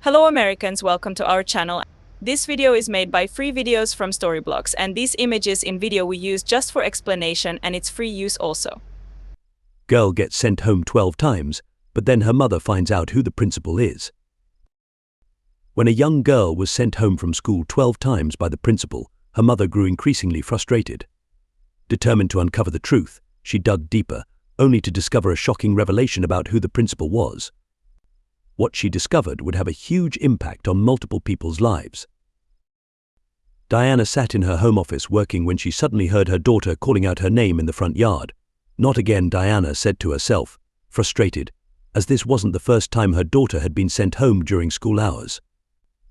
Hello Americans, welcome to our channel. This video is made by free videos from Storyblocks, and these images in video we use just for explanation, and it's free use also. Girl gets sent home 12 times, but then her mother finds out who the principal is. When a young girl was sent home from school 12 times by the principal, her mother grew increasingly frustrated. Determined to uncover the truth, she dug deeper, only to discover a shocking revelation about who the principal was. What she discovered would have a huge impact on multiple people's lives. Diana sat in her home office working when she suddenly heard her daughter calling out her name in the front yard. "Not again," Diana said to herself, frustrated, as this wasn't the first time her daughter had been sent home during school hours.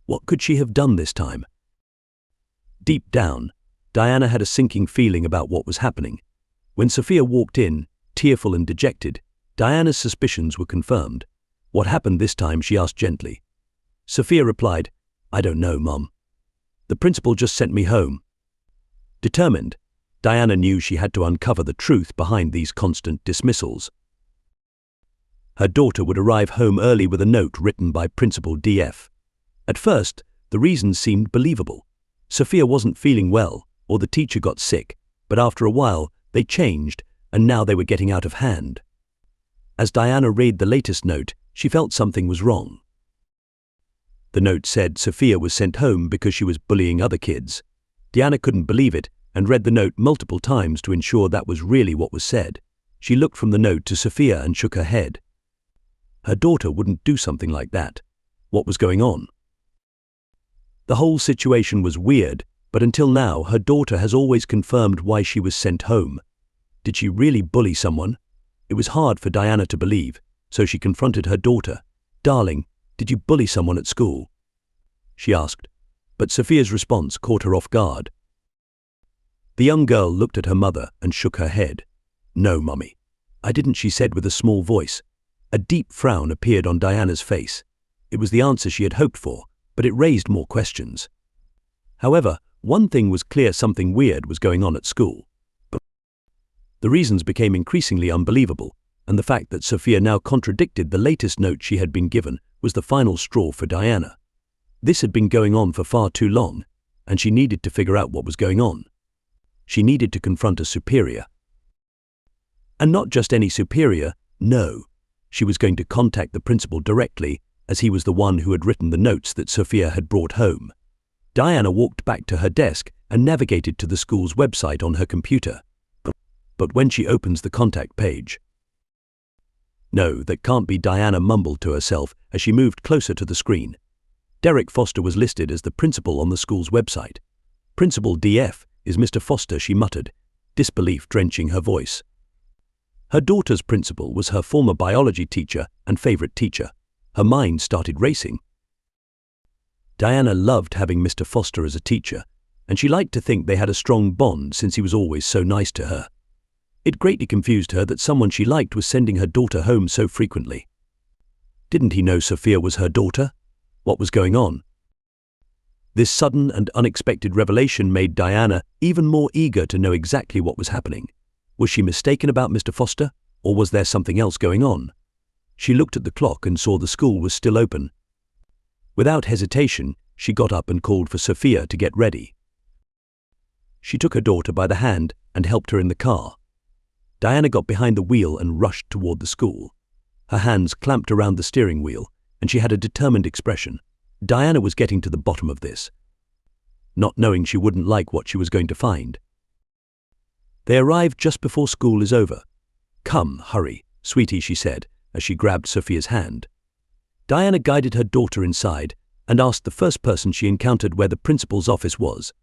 What could she have done this time? Deep down, Diana had a sinking feeling about what was happening. When Sophia walked in, tearful and dejected, Diana's suspicions were confirmed. "What happened this time?" she asked gently. Sophia replied, "I don't know, Mom. The principal just sent me home." Determined, Diana knew she had to uncover the truth behind these constant dismissals. Her daughter would arrive home early with a note written by Principal DF. At first, the reasons seemed believable. Sophia wasn't feeling well, or the teacher got sick, but after a while, they changed, and now they were getting out of hand. As Diana read the latest note, she felt something was wrong. The note said Sophia was sent home because she was bullying other kids. Diana couldn't believe it and read the note multiple times to ensure that was really what was said. She looked from the note to Sophia and shook her head. Her daughter wouldn't do something like that. What was going on? The whole situation was weird, but until now, her daughter has always confirmed why she was sent home. Did she really bully someone? It was hard for Diana to believe, so she confronted her daughter. "Darling, did you bully someone at school?" she asked, but Sophia's response caught her off guard. The young girl looked at her mother and shook her head. "No, Mummy, I didn't," she said with a small voice. A deep frown appeared on Diana's face. It was the answer she had hoped for, but it raised more questions. However, one thing was clear: something weird was going on at school. The reasons became increasingly unbelievable, and the fact that Sophia now contradicted the latest note she had been given was the final straw for Diana. This had been going on for far too long, and she needed to figure out what was going on. She needed to confront a superior. And not just any superior, no. She was going to contact the principal directly, as he was the one who had written the notes that Sophia had brought home. Diana walked back to her desk and navigated to the school's website on her computer. But when she opens the contact page, "No, that can't be," Diana mumbled to herself as she moved closer to the screen. Derek Foster was listed as the principal on the school's website. "Principal DF is Mr. Foster," she muttered, disbelief drenching her voice. Her daughter's principal was her former biology teacher and favorite teacher. Her mind started racing. Diana loved having Mr. Foster as a teacher, and she liked to think they had a strong bond since he was always so nice to her. It greatly confused her that someone she liked was sending her daughter home so frequently. Didn't he know Sophia was her daughter? What was going on? This sudden and unexpected revelation made Diana even more eager to know exactly what was happening. Was she mistaken about Mr. Foster, or was there something else going on? She looked at the clock and saw the school was still open. Without hesitation, she got up and called for Sophia to get ready. She took her daughter by the hand and helped her in the car. Diana got behind the wheel and rushed toward the school. Her hands clamped around the steering wheel, and she had a determined expression. Diana was getting to the bottom of this, not knowing she wouldn't like what she was going to find. They arrived just before school is over. "Come, hurry, sweetie," she said, as she grabbed Sophia's hand. Diana guided her daughter inside and asked the first person she encountered where the principal's office was.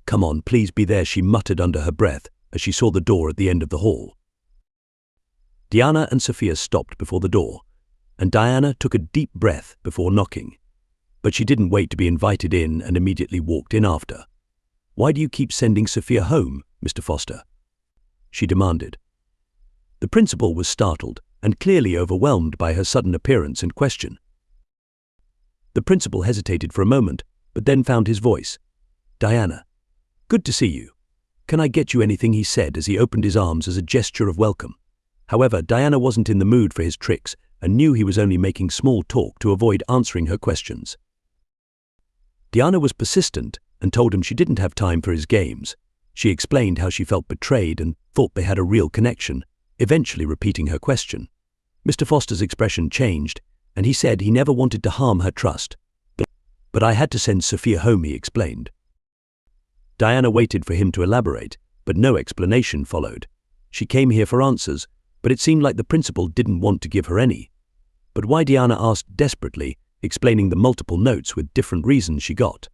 "Come on, please be there," she muttered under her breath as she saw the door at the end of the hall. Diana and Sophia stopped before the door, and Diana took a deep breath before knocking. But she didn't wait to be invited in and immediately walked in after. "Why do you keep sending Sophia home, Mr. Foster?" she demanded. The principal was startled and clearly overwhelmed by her sudden appearance and question. The principal hesitated for a moment, but then found his voice. "Diana, good to see you. Can I get you anything?" he said as he opened his arms as a gesture of welcome. However, Diana wasn't in the mood for his tricks, and knew he was only making small talk to avoid answering her questions. Diana was persistent and told him she didn't have time for his games. She explained how she felt betrayed and thought they had a real connection, eventually repeating her question. Mr. Foster's expression changed, and he said he never wanted to harm her trust. But I had to send Sophia home, he explained. Diana waited for him to elaborate, but no explanation followed. She came here for answers, but it seemed like the principal didn't want to give her any. But why, Diana asked desperately, explaining the multiple notes with different reasons she got.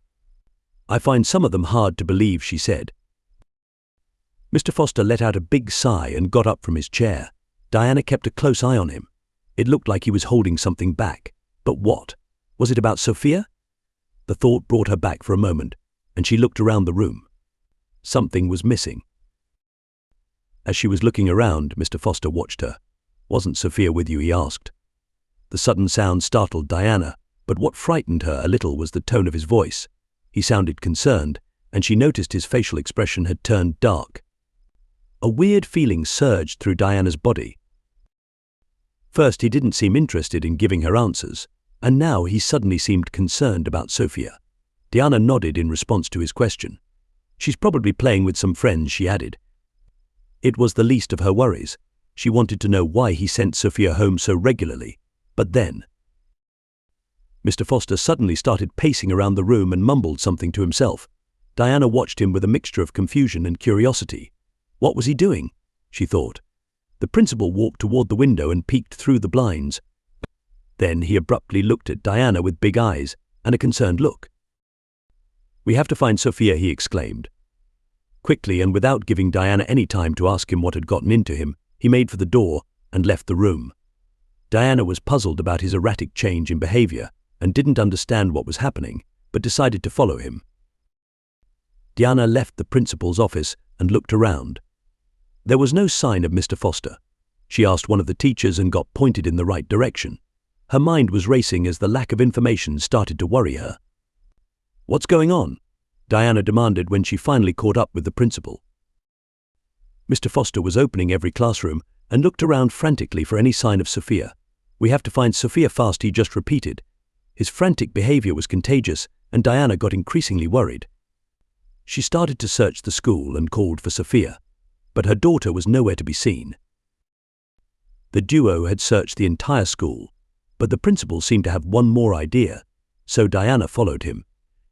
I find some of them hard to believe, she said. Mr. Foster let out a big sigh and got up from his chair. Diana kept a close eye on him. It looked like he was holding something back. But what? Was it about Sophia? The thought brought her back for a moment, and she looked around the room. Something was missing. As she was looking around, Mr. Foster watched her. "Wasn't Sophia with you?" he asked. The sudden sound startled Diana, but what frightened her a little was the tone of his voice. He sounded concerned, and she noticed his facial expression had turned dark. A weird feeling surged through Diana's body. First, he didn't seem interested in giving her answers, and now he suddenly seemed concerned about Sophia. Diana nodded in response to his question. "She's probably playing with some friends," she added. It was the least of her worries. She wanted to know why he sent Sophia home so regularly. But then Mr. Foster suddenly started pacing around the room and mumbled something to himself. Diana watched him with a mixture of confusion and curiosity. What was he doing? She thought. The principal walked toward the window and peeked through the blinds. Then he abruptly looked at Diana with big eyes and a concerned look. "We have to find Sophia," he exclaimed. Quickly, and without giving Diana any time to ask him what had gotten into him, he made for the door and left the room. Diana was puzzled about his erratic change in behavior and didn't understand what was happening, but decided to follow him. Diana left the principal's office and looked around. There was no sign of Mr. Foster. She asked one of the teachers and got pointed in the right direction. Her mind was racing as the lack of information started to worry her. "What's going on?" Diana demanded when she finally caught up with the principal. Mr. Foster was opening every classroom and looked around frantically for any sign of Sophia. "We have to find Sophia fast," he just repeated. His frantic behavior was contagious, and Diana got increasingly worried. She started to search the school and called for Sophia, but her daughter was nowhere to be seen. The duo had searched the entire school, but the principal seemed to have one more idea, so Diana followed him.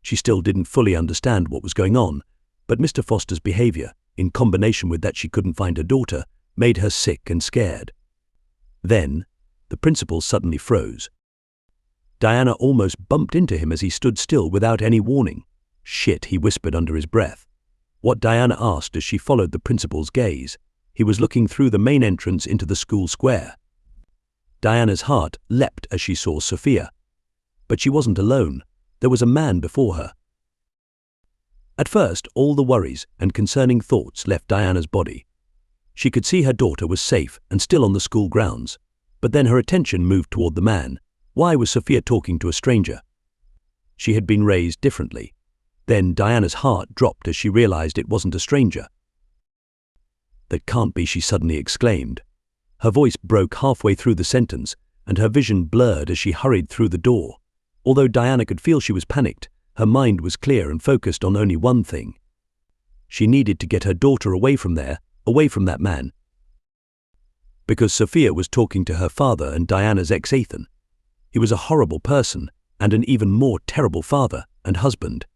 She still didn't fully understand what was going on, but Mr. Foster's behavior, in combination with that she couldn't find her daughter, made her sick and scared. Then, the principal suddenly froze. Diana almost bumped into him as he stood still without any warning. "Shit," he whispered under his breath. What Diana asked as she followed the principal's gaze. He was looking through the main entrance into the school square. Diana's heart leapt as she saw Sophia. But she wasn't alone. There was a man before her. At first, all the worries and concerning thoughts left Diana's body. She could see her daughter was safe and still on the school grounds, but then her attention moved toward the man. Why was Sophia talking to a stranger? She had been raised differently. Then Diana's heart dropped as she realized it wasn't a stranger. "That can't be," she suddenly exclaimed. Her voice broke halfway through the sentence, and her vision blurred as she hurried through the door. Although Diana could feel she was panicked, her mind was clear and focused on only one thing. She needed to get her daughter away from there, away from that man. Because Sophia was talking to her father and Diana's ex Ethan. He was a horrible person and an even more terrible father and husband.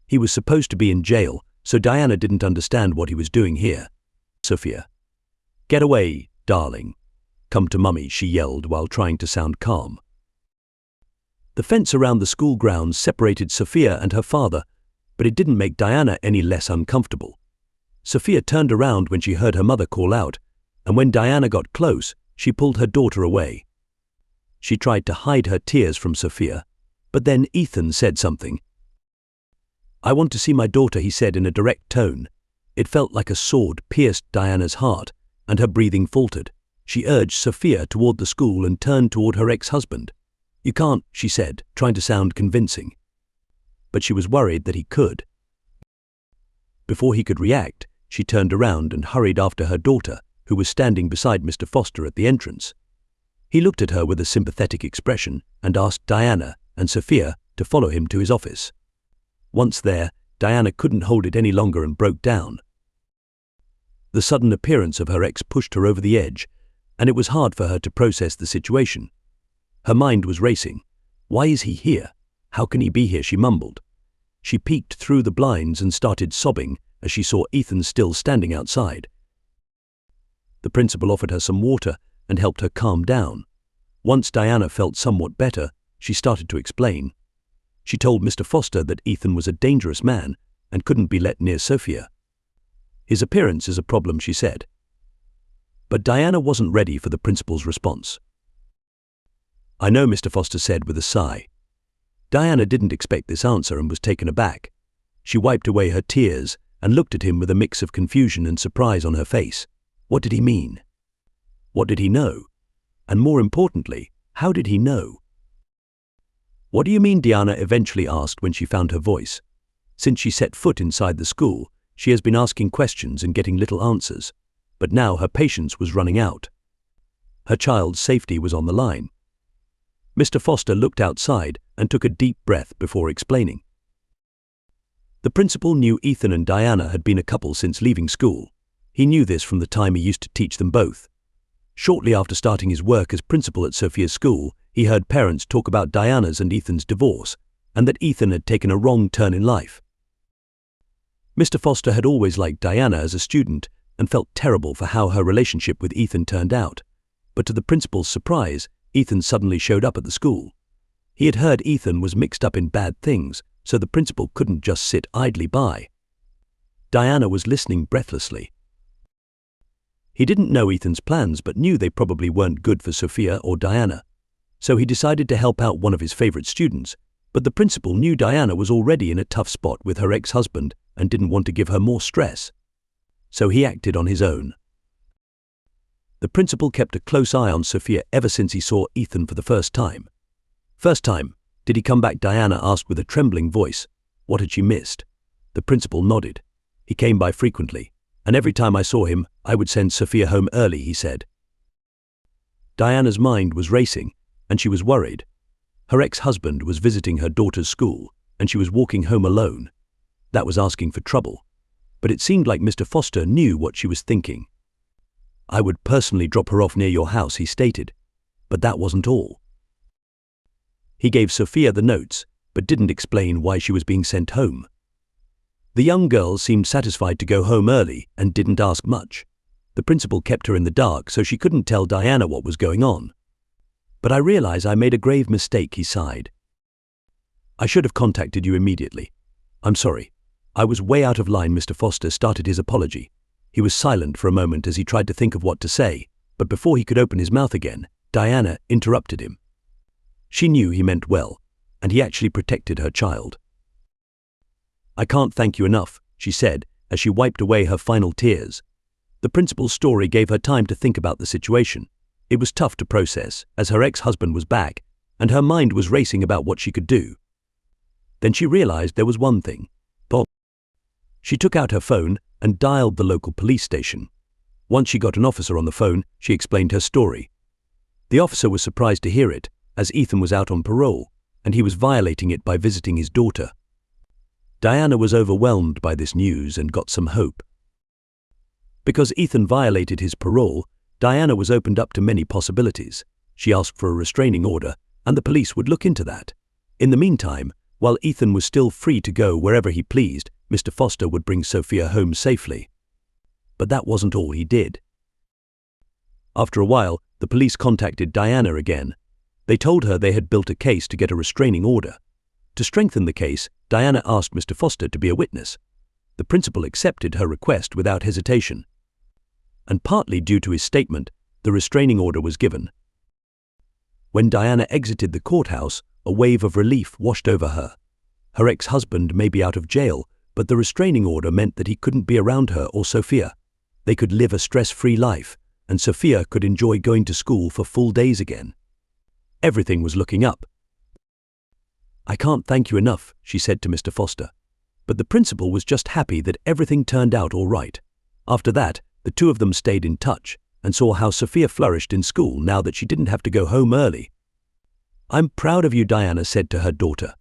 He was supposed to be in jail, so Diana didn't understand what he was doing here. "Sophia, get away, darling. Come to mummy," she yelled while trying to sound calm. The fence around the school grounds separated Sophia and her father, but it didn't make Diana any less uncomfortable. Sophia turned around when she heard her mother call out, and when Diana got close, she pulled her daughter away. She tried to hide her tears from Sophia, but then Ethan said something. "I want to see my daughter," he said in a direct tone. It felt like a sword pierced Diana's heart, and her breathing faltered. She urged Sophia toward the school and turned toward her ex-husband. "You can't," she said, trying to sound convincing. But she was worried that he could. Before he could react, she turned around and hurried after her daughter, who was standing beside Mr. Foster at the entrance. He looked at her with a sympathetic expression and asked Diana and Sophia to follow him to his office. Once there, Diana couldn't hold it any longer and broke down. The sudden appearance of her ex pushed her over the edge, and it was hard for her to process the situation. Her mind was racing. Why is he here? How can he be here? She mumbled. She peeked through the blinds and started sobbing as she saw Ethan still standing outside. The principal offered her some water and helped her calm down. Once Diana felt somewhat better, she started to explain. She told Mr. Foster that Ethan was a dangerous man and couldn't be let near Sophia. His appearance is a problem, she said. But Diana wasn't ready for the principal's response. I know, Mr. Foster said with a sigh. Diana didn't expect this answer and was taken aback. She wiped away her tears and looked at him with a mix of confusion and surprise on her face. What did he mean? What did he know? And more importantly, how did he know? What do you mean? Diana eventually asked when she found her voice. Since she set foot inside the school, she has been asking questions and getting little answers, but now her patience was running out. Her child's safety was on the line. Mr. Foster looked outside and took a deep breath before explaining. The principal knew Ethan and Diana had been a couple since leaving school. He knew this from the time he used to teach them both. Shortly after starting his work as principal at Sophia's school, he heard parents talk about Diana's and Ethan's divorce, and that Ethan had taken a wrong turn in life. Mr. Foster had always liked Diana as a student and felt terrible for how her relationship with Ethan turned out. But to the principal's surprise, Ethan suddenly showed up at the school. He had heard Ethan was mixed up in bad things, so the principal couldn't just sit idly by. Diana was listening breathlessly. He didn't know Ethan's plans but knew they probably weren't good for Sophia or Diana. So he decided to help out one of his favorite students, but the principal knew Diana was already in a tough spot with her ex-husband and didn't want to give her more stress. So he acted on his own. The principal kept a close eye on Sophia ever since he saw Ethan for the first time. First time, did he come back? Diana asked with a trembling voice. What had she missed? The principal nodded. He came by frequently, and every time I saw him, I would send Sophia home early, he said. Diana's mind was racing, and she was worried. Her ex-husband was visiting her daughter's school, and she was walking home alone. That was asking for trouble. But it seemed like Mr. Foster knew what she was thinking. I would personally drop her off near your house, he stated. But that wasn't all. He gave Sophia the notes, but didn't explain why she was being sent home. The young girl seemed satisfied to go home early and didn't ask much. The principal kept her in the dark so she couldn't tell Diana what was going on. But I realize I made a grave mistake, he sighed. I should have contacted you immediately. I'm sorry. I was way out of line. Mr. Foster started his apology. He was silent for a moment as he tried to think of what to say, but before he could open his mouth again, Diana interrupted him. She knew he meant well, and he actually protected her child. I can't thank you enough, she said as she wiped away her final tears. The principal's story gave her time to think about the situation. It was tough to process, as her ex-husband was back, and her mind was racing about what she could do. Then she realized there was one thing. Bob. She took out her phone and dialed the local police station. Once she got an officer on the phone, she explained her story. The officer was surprised to hear it, as Ethan was out on parole, and he was violating it by visiting his daughter. Diana was overwhelmed by this news and got some hope. Because Ethan violated his parole, Diana was opened up to many possibilities. She asked for a restraining order, and the police would look into that. In the meantime, while Ethan was still free to go wherever he pleased, Mr. Foster would bring Sophia home safely. But that wasn't all he did. After a while, the police contacted Diana again. They told her they had built a case to get a restraining order. To strengthen the case, Diana asked Mr. Foster to be a witness. The principal accepted her request without hesitation. And partly due to his statement, the restraining order was given. When Diana exited the courthouse, a wave of relief washed over her. Her ex-husband may be out of jail, but the restraining order meant that he couldn't be around her or Sophia. They could live a stress-free life, and Sophia could enjoy going to school for full days again. Everything was looking up. I can't thank you enough, she said to Mr. Foster. But the principal was just happy that everything turned out all right. After that, the two of them stayed in touch, and saw how Sophia flourished in school now that she didn't have to go home early. "I'm proud of you," Diana said to her daughter.